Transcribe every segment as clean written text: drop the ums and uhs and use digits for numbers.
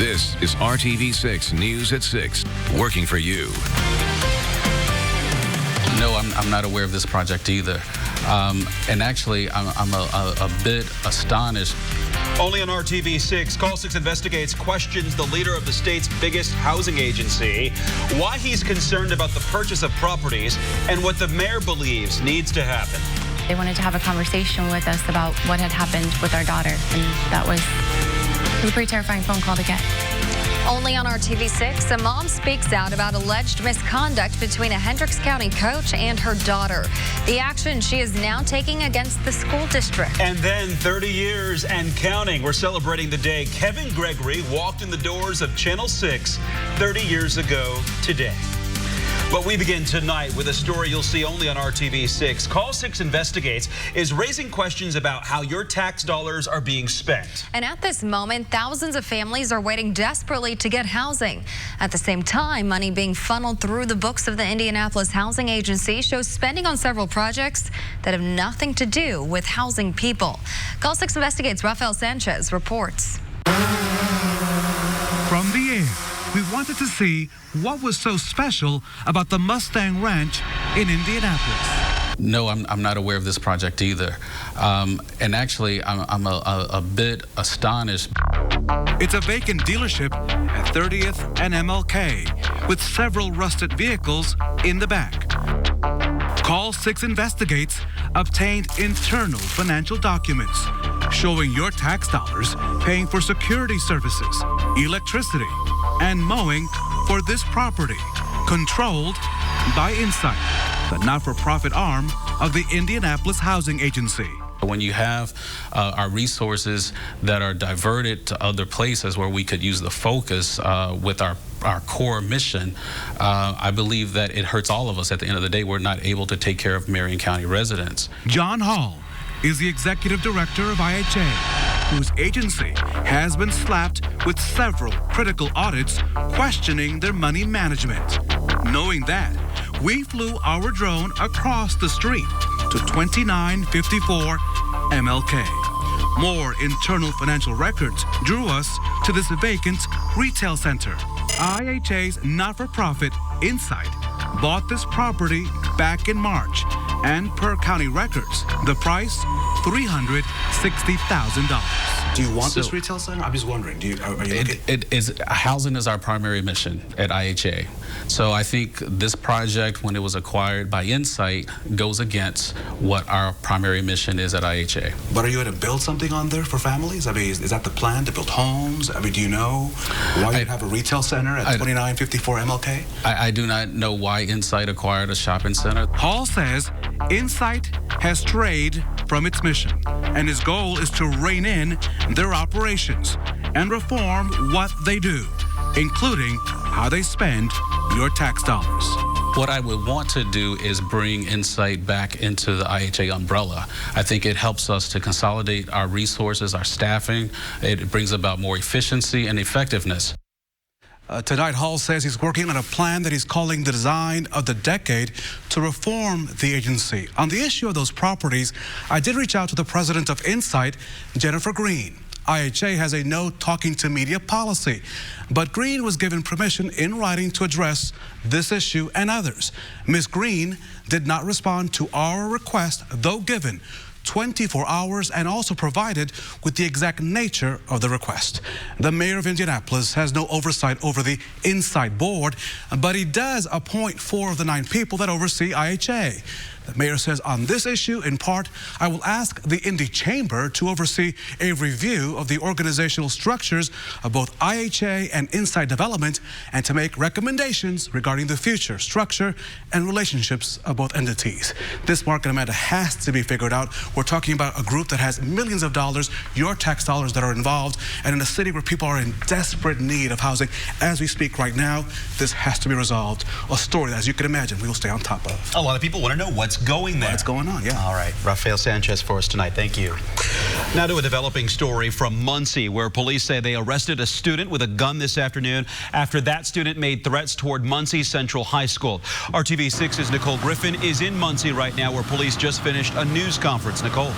This is RTV6 News at 6, working for you. No, I'm not aware of this project either. And actually, I'm a bit astonished. Only on RTV6, Call 6 investigates, questions the leader of the state's biggest housing agency, why he's concerned about the purchase of properties, and what the mayor believes needs to happen. They wanted to have a conversation with us about what had happened with our daughter, and it was a pretty terrifying phone call to get. Only on RTV6, a mom speaks out about alleged misconduct between a Hendricks County coach and her daughter. The action she is now taking against the school district. And then 30 years and counting. We're celebrating the day Kevin Gregory walked in the doors of Channel 6 30 years ago today. But we begin tonight with a story you'll see only on RTV6. Call 6 Investigates is raising questions about how your tax dollars are being spent. And at this moment, thousands of families are waiting desperately to get housing. At the same time, money being funneled through the books of the Indianapolis Housing Agency shows spending on several projects that have nothing to do with housing people. Call 6 Investigates' Rafael Sanchez reports. From the air, we wanted to see what was so special about the Mustang Ranch in Indianapolis. No, I'm not aware of this project either. And actually, I'm a bit astonished. It's a vacant dealership at 30th and MLK with several rusted vehicles in the back. Call 6 Investigates obtained internal financial documents showing your tax dollars paying for security services, electricity, and mowing for this property, controlled by Insight, the not-for-profit arm of the Indianapolis Housing Agency. When you have our resources that are diverted to other places where we could use the focus with our core mission, I believe that it hurts all of us. At the end of the day, we're not able to take care of Marion County residents. John Hall is the executive director of IHA, whose agency has been slapped with several critical audits questioning their money management. Knowing that, we flew our drone across the street to 2954 MLK. More internal financial records drew us to this vacant retail center. IHA's not-for-profit Insight bought this property back in March, and per county records, the price $360,000. Do you want this retail center? I'm just wondering. Are you looking? Housing is our primary mission at IHA. So I think this project, when it was acquired by Insight, goes against what our primary mission is at IHA. But are you going to build something on there for families? I mean, is that the plan, to build homes? I mean, do you know why you have a retail center at 2954 MLK? I do not know why Insight acquired a shopping center. Hall says Insight has strayed from its mission, and his goal is to rein in their operations and reform what they do, including how they spend your tax dollars. What I would want to do is bring Insight back into the IHA umbrella. I think it helps us to consolidate our resources, our staffing. It brings about more efficiency and effectiveness. Tonight, Hall says he's working on a plan that he's calling the design of the decade to reform the agency. On the issue of those properties, I did reach out to the president of Insight, Jennifer Green. IHA has a no talking to media policy, but Green was given permission in writing to address this issue and others. Ms. Green did not respond to our request, though given 24 hours and also provided with the exact nature of the request. The mayor of Indianapolis has no oversight over the Insight board, but he does appoint 4 of the 9 people that oversee IHA. The mayor says on this issue, in part, I will ask the Indy Chamber to oversee a review of the organizational structures of both IHA and Insight Development and to make recommendations regarding the future structure and relationships of both entities. This market, Amanda, has to be figured out. We're talking about a group that has millions of dollars, your tax dollars that are involved, and in a city where people are in desperate need of housing. As we speak right now, this has to be resolved. A story that, as you can imagine, we will stay on top of. A lot of people want to know what's going there. What's going on, yeah. All right, Rafael Sanchez for us tonight. Thank you. Now to a developing story from Muncie, where police say they arrested a student with a gun this afternoon after that student made threats toward Muncie Central High School. RTV6's Nicole Griffin is in Muncie right now, where police just finished a news conference. Nicole.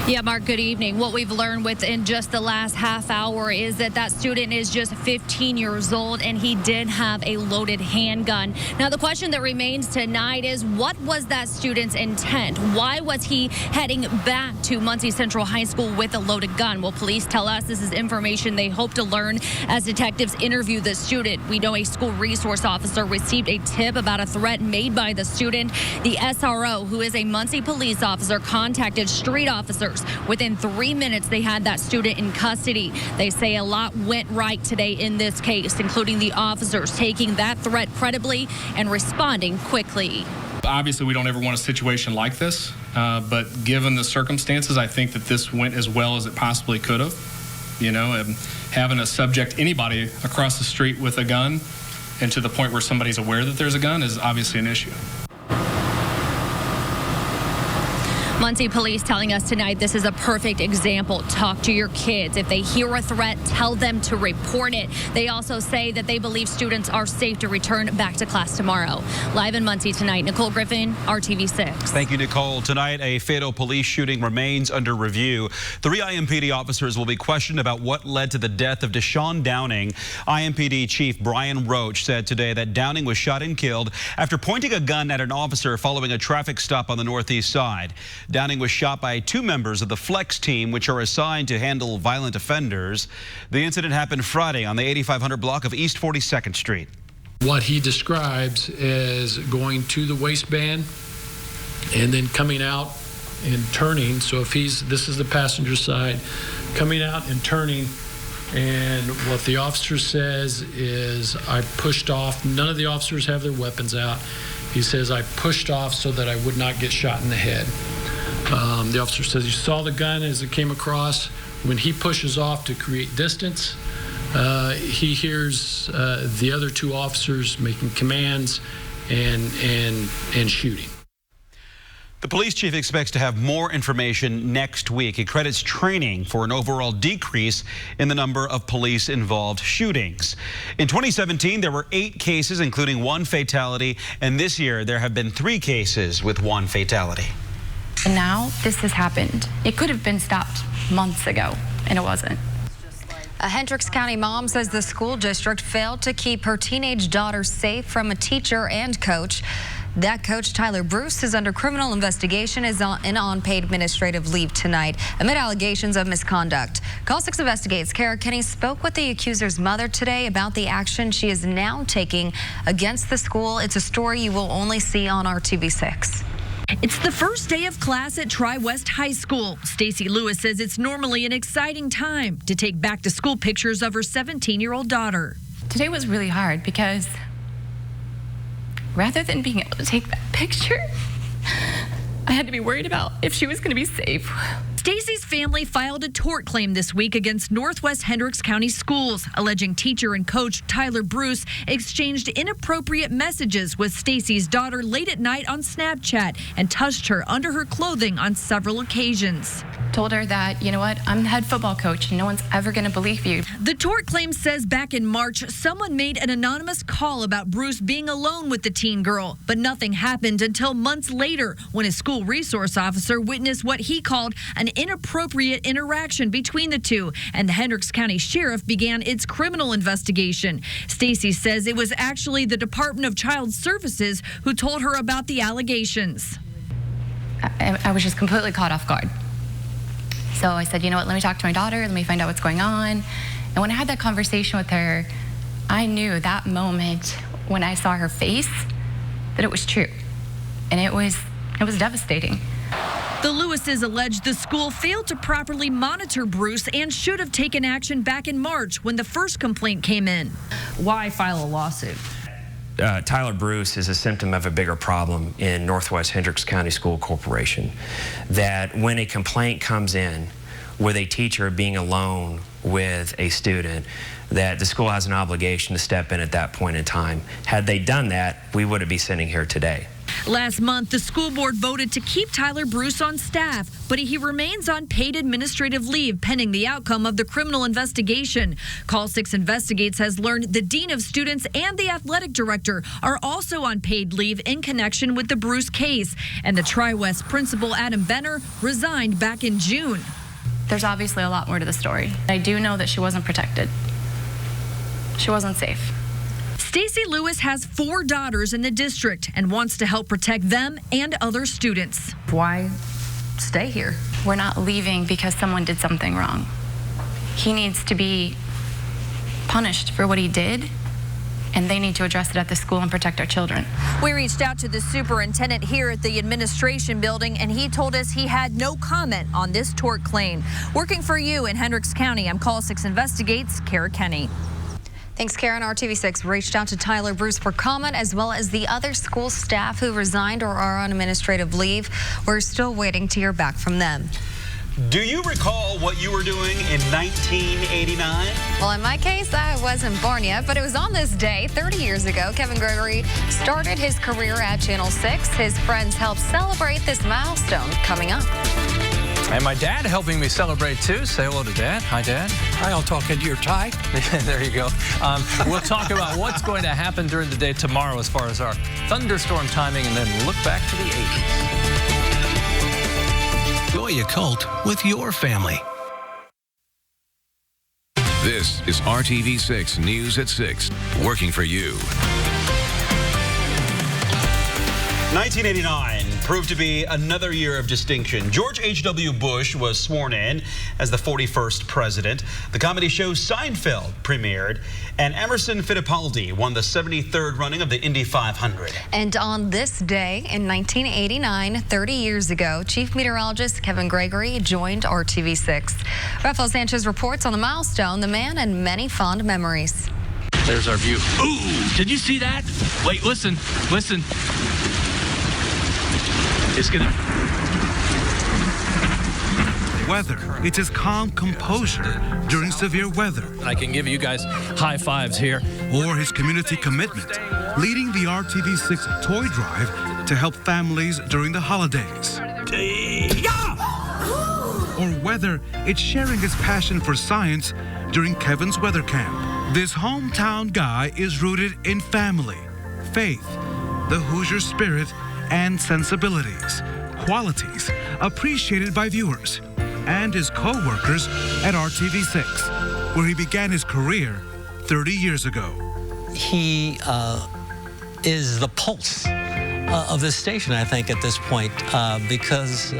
Yeah, Mark, good evening. What we've learned within just the last half hour is that student is just 15 years old, and he did have a loaded handgun. Now, the question that remains tonight is, what was that student's intent? Why was he heading back to Muncie Central High School with a loaded gun? Well, police tell us this is information they hope to learn as detectives interview the student. We know a school resource officer received a tip about a threat made by the student. The SRO, who is a Muncie police officer, contacted street officers. Within 3 minutes, they had that student in custody. They say a lot went right today in this case, including the officers taking that threat credibly and responding quickly. Obviously, we don't ever want a situation like this, but given the circumstances, I think that this went as well as it possibly could have. You know, having a subject, anybody across the street with a gun, and to the point where somebody's aware that there's a gun is obviously an issue. Muncie police telling us tonight this is a perfect example. Talk to your kids. If they hear a threat, tell them to report it. They also say that they believe students are safe to return back to class tomorrow. Live in Muncie tonight, Nicole Griffin, RTV6. Thank you, Nicole. Tonight, a fatal police shooting remains under review. 3 IMPD officers will be questioned about what led to the death of Deshaun Downing. IMPD Chief Brian Roach said today that Downing was shot and killed after pointing a gun at an officer following a traffic stop on the northeast side. Downing was shot by 2 members of the Flex team, which are assigned to handle violent offenders. The incident happened Friday on the 8500 block of East 42nd Street. What he describes as going to the waistband and then coming out and turning. So if this is the passenger side, coming out and turning, and what the officer says is, I pushed off. None of the officers have their weapons out. He says, I pushed off so that I would not get shot in the head. The officer says he saw the gun as it came across. When he pushes off to create distance, he hears the other 2 officers making commands and shooting. The police chief expects to have more information next week. He credits training for an overall decrease in the number of police-involved shootings. In 2017, there were 8 cases, including 1 fatality, and this year there have been 3 cases with 1 fatality. And now this has happened. It could have been stopped months ago, and it wasn't. A Hendricks County mom says the school district failed to keep her teenage daughter safe from a teacher and coach. That coach, Tyler Bruce, is under criminal investigation and on paid administrative leave tonight amid allegations of misconduct. Call 6 Investigates. Kara Kinney spoke with the accuser's mother today about the action she is now taking against the school. It's a story you will only see on RTV6. It's the first day of class at Tri-West High School. Stacy Lewis says it's normally an exciting time to take back to school pictures of her 17-year-old daughter. Today was really hard because rather than being able to take that picture, I had to be worried about if she was going to be safe. Stacy's family filed a tort claim this week against Northwest Hendricks County Schools, alleging teacher and coach Tyler Bruce exchanged inappropriate messages with Stacy's daughter late at night on Snapchat and touched her under her clothing on several occasions. Told her that, you know what, I'm the head football coach and no one's ever going to believe you. The tort claim says back in March, someone made an anonymous call about Bruce being alone with the teen girl, but nothing happened until months later when a school resource officer witnessed what he called an inappropriate interaction between the two, and the Hendricks County Sheriff began its criminal investigation. Stacy says it was actually the Department of Child Services who told her about the allegations. I was just completely caught off guard. So I said, you know what, let me talk to my daughter, let me find out what's going on. And when I had that conversation with her, I knew that moment when I saw her face that it was true. And it was devastating. The Lewises allege the school failed to properly monitor Bruce and should have taken action back in March when the first complaint came in. Why file a lawsuit? Tyler Bruce is a symptom of a bigger problem in Northwest Hendricks County School Corporation. That when a complaint comes in with a teacher being alone with a student, that the school has an obligation to step in at that point in time. Had they done that, we wouldn't be sitting here today. Last month, the school board voted to keep Tyler Bruce on staff, but he remains on paid administrative leave pending the outcome of the criminal investigation. Call 6 Investigates has learned the dean of students and the athletic director are also on paid leave in connection with the Bruce case, and the Tri-West principal, Adam Benner, resigned back in June. There's obviously a lot more to the story. I do know that she wasn't protected. She wasn't safe. Stacey Lewis has 4 daughters in the district and wants to help protect them and other students. Why stay here? We're not leaving because someone did something wrong. He needs to be punished for what he did, and they need to address it at the school and protect our children. We reached out to the superintendent here at the administration building, and he told us he had no comment on this tort claim. Working for you in Hendricks County, I'm Call 6 Investigates, Kara Kenny. Thanks, Karen. RTV6 reached out to Tyler Bruce for comment, as well as the other school staff who resigned or are on administrative leave. We're still waiting to hear back from them. Do you recall what you were doing in 1989? Well, in my case, I wasn't born yet, but it was on this day 30 years ago. Kevin Gregory started his career at Channel 6. His friends helped celebrate this milestone coming up. And my dad helping me celebrate, too. Say hello to Dad. Hi, Dad. Hi, I'll talk into your tie. There you go. We'll talk about what's going to happen during the day tomorrow as far as our thunderstorm timing, and then look back to the 80s. Enjoy a cult with your family. This is RTV6 News at 6, working for you. 1989 proved to be another year of distinction. George H.W. Bush was sworn in as the 41st president. The comedy show Seinfeld premiered, and Emerson Fittipaldi won the 73rd running of the Indy 500. And on this day in 1989, 30 years ago, Chief Meteorologist Kevin Gregory joined RTV6. Rafael Sanchez reports on the milestone, the man, and many fond memories. There's our view. Ooh, did you see that? Wait, listen. It's gonna... Weather. It's his calm composure during severe weather. I can give you guys high fives here. Or his community commitment, leading the RTV6 toy drive to help families during the holidays. Or whether it's sharing his passion for science during Kevin's weather camp. This hometown guy is rooted in family, faith, the Hoosier spirit, and sensibilities, qualities appreciated by viewers and his co-workers at RTV6, where he began his career 30 years ago. He is the pulse of this station, I think, at this point, because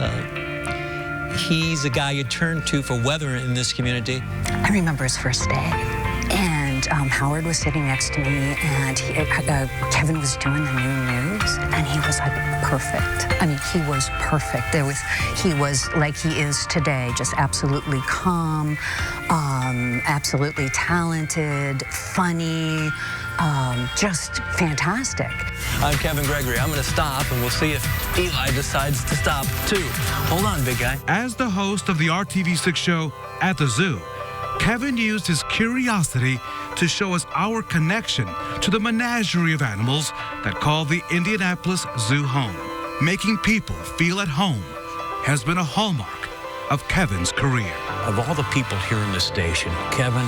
he's a guy you turn to for weather in this community. I remember his first day, and Howard was sitting next to me, and Kevin was doing the new news, and he was like perfect. I mean, he was perfect. He was like he is today, just absolutely calm, absolutely talented, funny, just fantastic. I'm Kevin Gregory. I'm going to stop, and we'll see if Eli decides to stop, too. Hold on, big guy. As the host of the RTV6 show At the Zoo, Kevin used his curiosity to show us our connection to the menagerie of animals that call the Indianapolis Zoo home. Making people feel at home has been a hallmark of Kevin's career. Of all the people here in the station, Kevin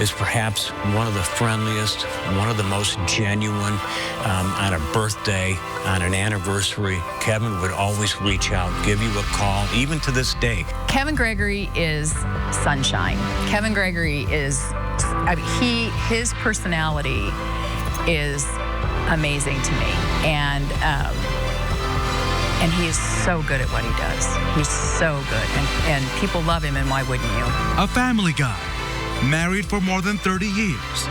is perhaps one of the friendliest, one of the most genuine. On a birthday, on an anniversary, Kevin would always reach out, give you a call, even to this day. Kevin Gregory is sunshine. Kevin Gregory is, his personality is amazing to me. And he is so good at what he does. He's so good, and people love him, and why wouldn't you? A family guy, married for more than 30 years,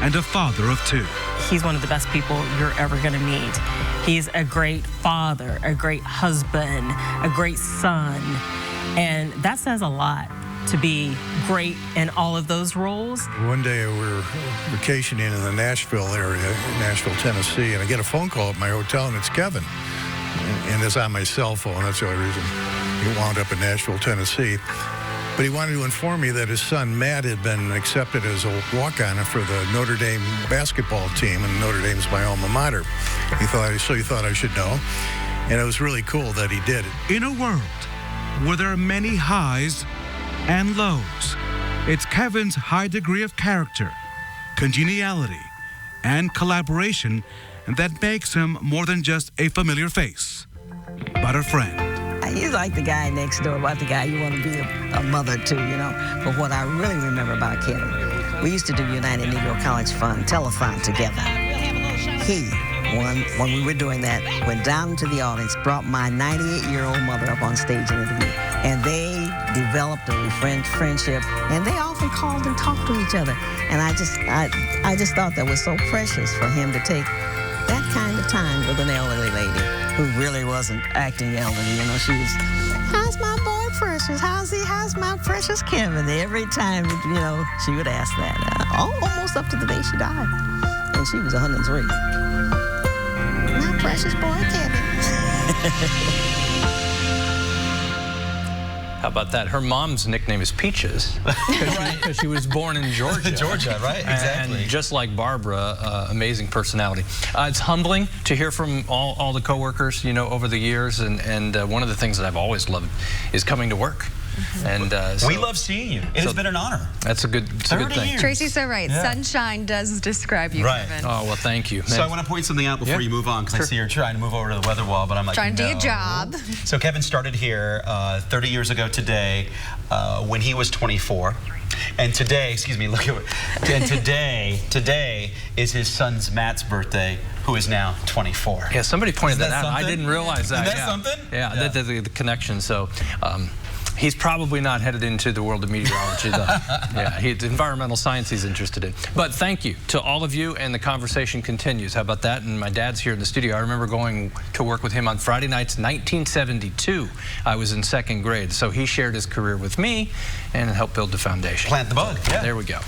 and a father of 2. He's one of the best people you're ever going to meet. He's a great father, a great husband, a great son, and that says a lot, to be great in all of those roles. One day we were vacationing in the Nashville area, Nashville, Tennessee, and I get a phone call at my hotel, and it's Kevin. And it's on my cell phone. That's the only reason he wound up in Nashville, Tennessee. But he wanted to inform me that his son, Matt, had been accepted as a walk-on for the Notre Dame basketball team, and Notre Dame's my alma mater. He thought I should know. And it was really cool that he did it. In a world where there are many highs and lows, it's Kevin's high degree of character, congeniality, and collaboration that makes him more than just a familiar face, but a friend. He's like the guy next door, about the guy you want to be a mother to, you know. But what I really remember about Kevin, we used to do United Negro College Fund telethon together. He, when we were doing that, went down into the audience, brought my 98-year-old mother up on stage and interviewed, and they developed a friendship, and they often called and talked to each other. And I just thought that was so precious for him to take that kind of time with an elderly lady who really wasn't acting elderly. You know, she was, how's my boy Precious? How's my precious Kevin? Every time, you know, she would ask that. Almost up to the day she died. And she was 103. My precious boy Kevin. How about that? Her mom's nickname is Peaches because she was born in Georgia. Georgia, right? Exactly. And just like Barbara, amazing personality. It's humbling to hear from all the coworkers, you know, over the years. And one of the things that I've always loved is coming to work. And so, we love seeing you. It has been an honor. That's a good thing. Years. Tracy's so right. Yeah. Sunshine does describe you, Kevin. Oh, well, thank you. So I want to point something out before you move on, because I see you're trying to move over to the weather wall, but I'm like, trying to do your job. So Kevin started here 30 years ago today when he was 24. And today, excuse me, look at it. And today is his son's Matt's birthday, who is now 24. Yeah, somebody pointed that out. Something? I didn't realize that. Isn't that something? Yeah, the connection. So. He's probably not headed into the world of meteorology, though. Yeah, it's environmental science he's interested in. But thank you to all of you, and the conversation continues. How about that? And my dad's here in the studio. I remember going to work with him on Friday nights, 1972. I was in 2nd grade, so he shared his career with me and helped build the foundation. Plant the bug. Yeah. There we go.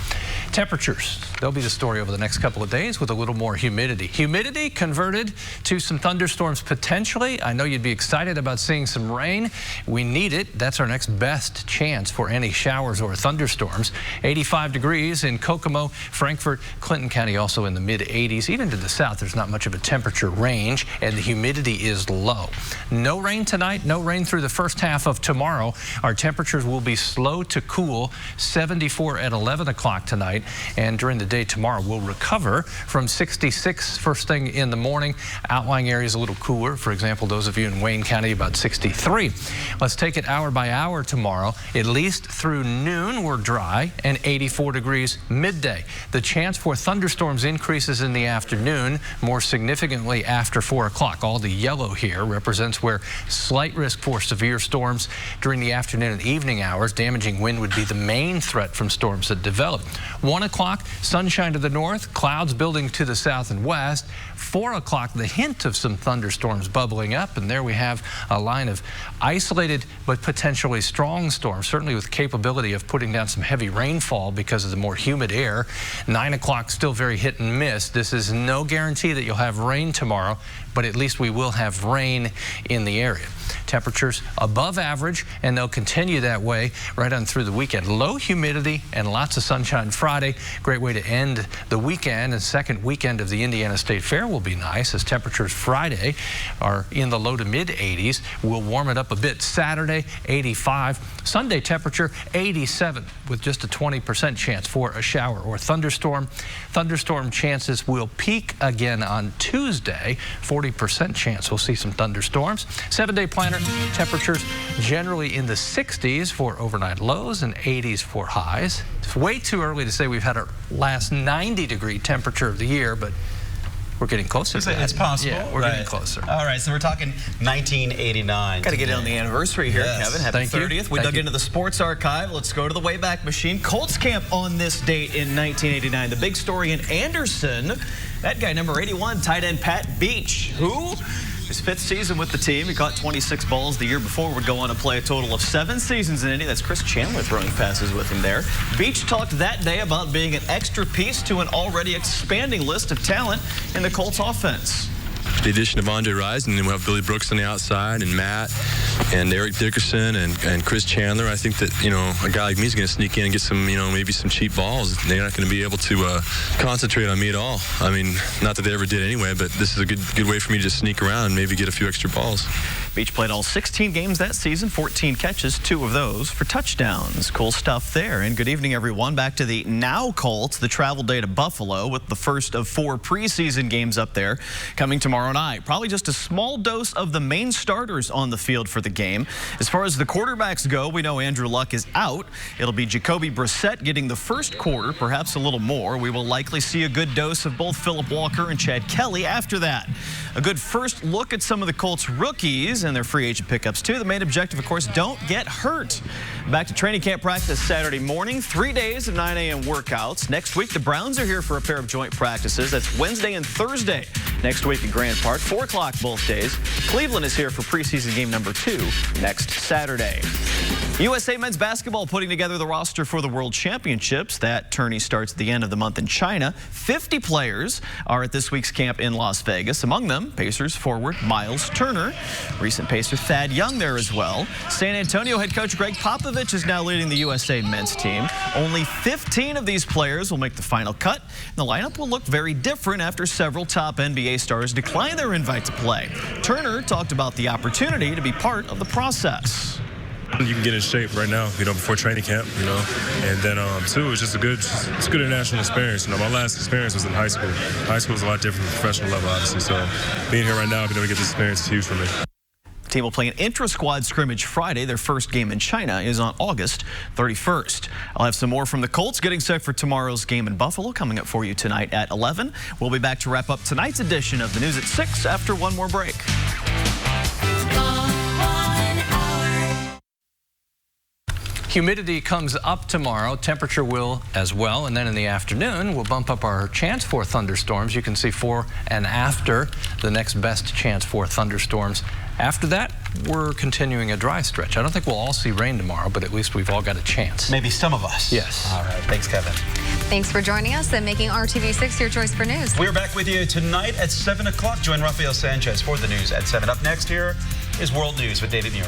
Temperatures, they'll be the story over the next couple of days with a little more humidity. Humidity converted to some thunderstorms potentially. I know you'd be excited about seeing some rain. We need it. That's our next best chance for any showers or thunderstorms. 85 degrees in Kokomo, Frankfort, Clinton County, also in the mid-80s. Even to the south, there's not much of a temperature range, and the humidity is low. No rain tonight, no rain through the first half of tomorrow. Our temperatures will be slow to cool, 74 at 11 o'clock tonight. And during the day tomorrow, we'll recover from 66 first thing in the morning. Outlying areas a little cooler. For example, those of you in Wayne County, about 63. Let's take it hour by hour tomorrow. At least through noon, we're dry and 84 degrees midday. The chance for thunderstorms increases in the afternoon, more significantly after 4 o'clock. All the yellow here represents where slight risk for severe storms during the afternoon and evening hours. Damaging wind would be the main threat from storms that develop. 1 o'clock, sunshine to the north, clouds building to the south and west. 4 o'clock, the hint of some thunderstorms bubbling up, and there we have a line of isolated but potentially strong storms, certainly with capability of putting down some heavy rainfall because of the more humid air. 9 o'clock, still very hit and miss. This is no guarantee that you'll have rain tomorrow, but at least we will have rain in the area. Temperatures above average, and they'll continue that way right on through the weekend. Low humidity and lots of sunshine Friday. Great way to end the weekend, and second weekend of the Indiana State Fair will be nice, as temperatures Friday are in the low to mid 80s. We'll warm it up a bit Saturday, 85. Sunday temperature 87 with just a 20% chance for a shower or thunderstorm. Thunderstorm chances will peak again on Tuesday. 40% chance we'll see some thunderstorms. 7-day planner, temperatures generally in the 60s for overnight lows and 80s for highs. It's way too early to say we've had our last 90-degree temperature of the year, but we're getting closer to that. It's possible. Yeah, we're getting closer. All right, so we're talking 1989. Got to get in on the anniversary here, Kevin. Happy 30th. We dug into the sports archive. Let's go to the Wayback Machine. Colts camp on this date in 1989. The big story in Anderson, that guy, number 81, tight end Pat Beach, who his 5th season with the team. He caught 26 balls the year before. Would go on to play a total of 7 seasons in Indy. That's Chris Chandler throwing passes with him there. Beach talked that day about being an extra piece to an already expanding list of talent in the Colts offense. the addition of Andre Rison, and then we'll have Billy Brooks on the outside, and Matt, and Eric Dickerson, and Chris Chandler. I think that, a guy like me is going to sneak in and get some, maybe some cheap balls. They're not going to be able to concentrate on me at all. I mean, not that they ever did anyway, but this is a good way for me to just sneak around and maybe get a few extra balls. Beach played all 16 games that season, 14 catches, 2 of those for touchdowns. Cool stuff there. And good evening, everyone. Back to the now Colts, the travel day to Buffalo with the first of 4 preseason games up there coming tomorrow night. Probably just a small dose of the main starters on the field for the game. As far as the quarterbacks go, we know Andrew Luck is out. It'll be Jacoby Brissett getting the first quarter, perhaps a little more. We will likely see a good dose of both Philip Walker and Chad Kelly after that. A good first look at some of the Colts rookies and their free agent pickups too. The main objective, of course, don't get hurt. Back to training camp practice Saturday morning. 3 days of 9 a.m. workouts. Next week, the Browns are here for a pair of joint practices. That's Wednesday and Thursday. Next week at Grand Park, 4 o'clock both days. Cleveland is here for preseason game number 2 next Saturday. USA men's basketball putting together the roster for the World Championships. That tourney starts at the end of the month in China. 50 players are at this week's camp in Las Vegas. Among them, Pacers forward Miles Turner. Recent Pacer Thad Young there as well. San Antonio head coach Greg Popovich is now leading the USA men's team. Only 15 of these players will make the final cut. The lineup will look very different after several top NBA stars declined their invite to play. Turner talked about the opportunity to be part of the process. You can get in shape right now, before training camp, and then too, it's just a good international experience. My last experience was in high school. High school is a lot different from professional level, obviously. So being here right now, being able to get this experience is huge for me. The team will play an intra-squad scrimmage Friday. Their first game in China is on August 31st. I'll have some more from the Colts getting set for tomorrow's game in Buffalo coming up for you tonight at 11. We'll be back to wrap up tonight's edition of the News at 6 after one more break. Humidity comes up tomorrow. Temperature will as well. And then in the afternoon, we'll bump up our chance for thunderstorms. You can see 4 and after the next best chance for thunderstorms. After that, we're continuing a dry stretch. I don't think we'll all see rain tomorrow, but at least we've all got a chance. Maybe some of us. Yes. All right. Thanks, Kevin. Thanks for joining us and making RTV6 your choice for news. We're back with you tonight at 7 o'clock. Join Rafael Sanchez for the news at 7. Up next here is World News with David Muir.